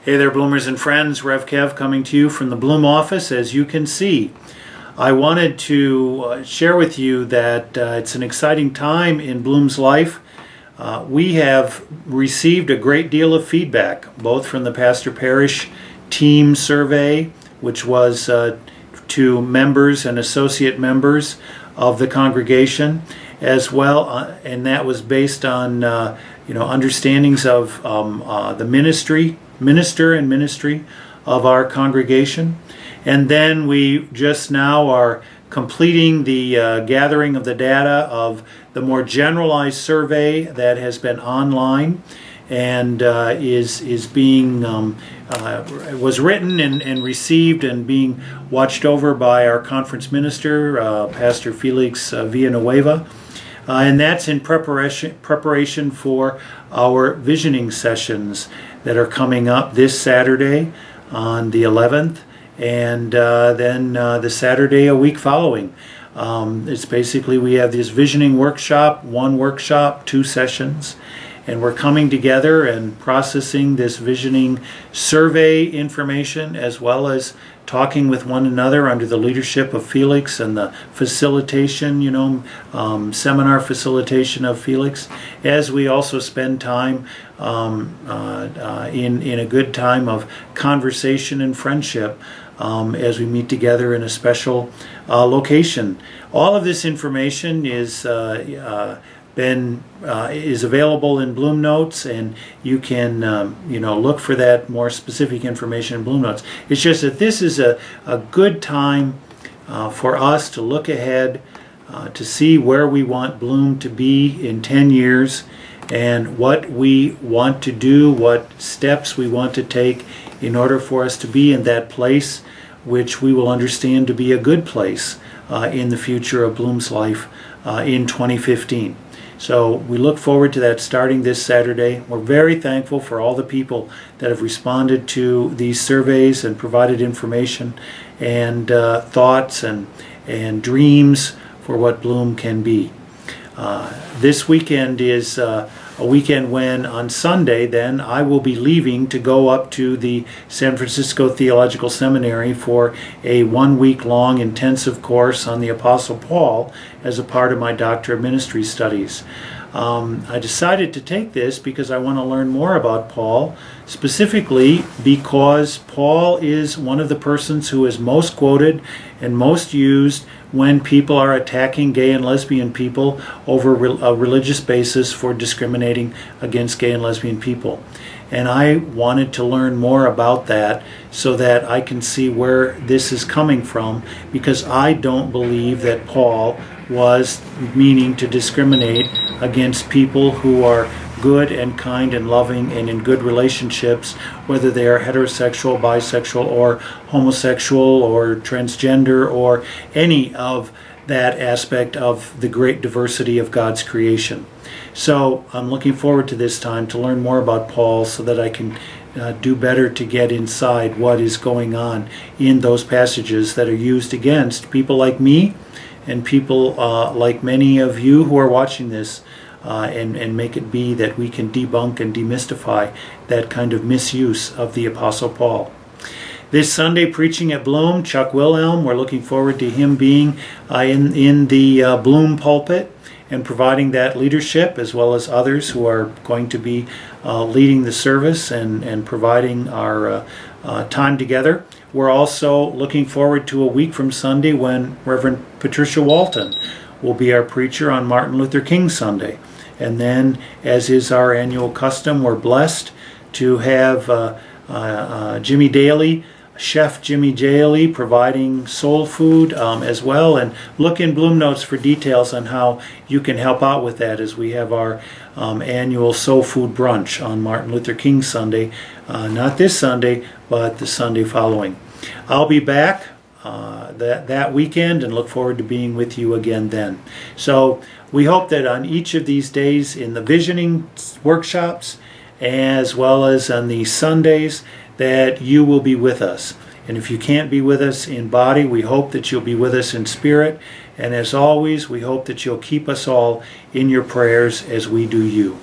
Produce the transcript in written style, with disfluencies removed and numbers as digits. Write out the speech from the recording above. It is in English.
Hey there, Bloomers and friends. Rev Kev coming to you from the Bloom office. As you can see, I wanted to share with you that it's an exciting time in Bloom's life. We have received a great deal of feedback, both from the Pastor Parish team survey, which was to members and associate members of the congregation, as well, and that was based on understandings of the minister and ministry of our congregation. And then we just now are completing the gathering of the data of the more generalized survey that has been online and is being was written and received and being watched over by our conference minister, Pastor Felix Villanueva. And that's in preparation for our visioning sessions that are coming up this Saturday on the 11th, and then the Saturday a week following. It's basically, we have this visioning workshop, one workshop, 2 sessions, and we're coming together and processing this visioning survey information, as well as talking with one another under the leadership of Felix and the facilitation, seminar facilitation of Felix, as we also spend time in a good time of conversation and friendship as we meet together in a special location. All of this information is available in Bloom Notes, and you can look for that more specific information in Bloom Notes. It's just that this is a good time for us to look ahead, to see where we want Bloom to be in 10 years and what we want to do, what steps we want to take in order for us to be in that place which we will understand to be a good place in the future of Bloom's life in 2015. So we look forward to that starting this Saturday. We're very thankful for all the people that have responded to these surveys and provided information and thoughts and dreams for what Bloom can be. This weekend is a weekend when on Sunday then I will be leaving to go up to the San Francisco Theological Seminary for a 1-week-long intensive course on the Apostle Paul as a part of my Doctor of Ministry studies. I decided to take this because I want to learn more about Paul, specifically because Paul is one of the persons who is most quoted and most used when people are attacking gay and lesbian people over a religious basis for discriminating against gay and lesbian people. And I wanted to learn more about that so that I can see where this is coming from, because I don't believe that Paul was meaning to discriminate against people who are good and kind and loving and in good relationships, whether they are heterosexual, bisexual, or homosexual, or transgender, or any of that aspect of the great diversity of God's creation. So I'm looking forward to this time to learn more about Paul so that I can do better to get inside what is going on in those passages that are used against people like me and people like many of you who are watching this, and make it be that we can debunk and demystify that kind of misuse of the Apostle Paul. This Sunday, preaching at Bloom, Chuck Wilhelm, we're looking forward to him being in the Bloom pulpit and providing that leadership, as well as others who are going to be leading the service and providing our time together. We're also looking forward to a week from Sunday when Reverend Patricia Walton will be our preacher on Martin Luther King Sunday. And then, as is our annual custom, we're blessed to have Jimmy Daly, Chef Jimmy Daly, providing soul food as well. And look in Bloom Notes for details on how you can help out with that, as we have our annual soul food brunch on Martin Luther King Sunday. Not this Sunday, but the Sunday following. I'll be back that weekend and look forward to being with you again then. So we hope that on each of these days in the visioning workshops, as well as on the Sundays, that you will be with us. And if you can't be with us in body, we hope that you'll be with us in spirit. And as always, we hope that you'll keep us all in your prayers as we do you.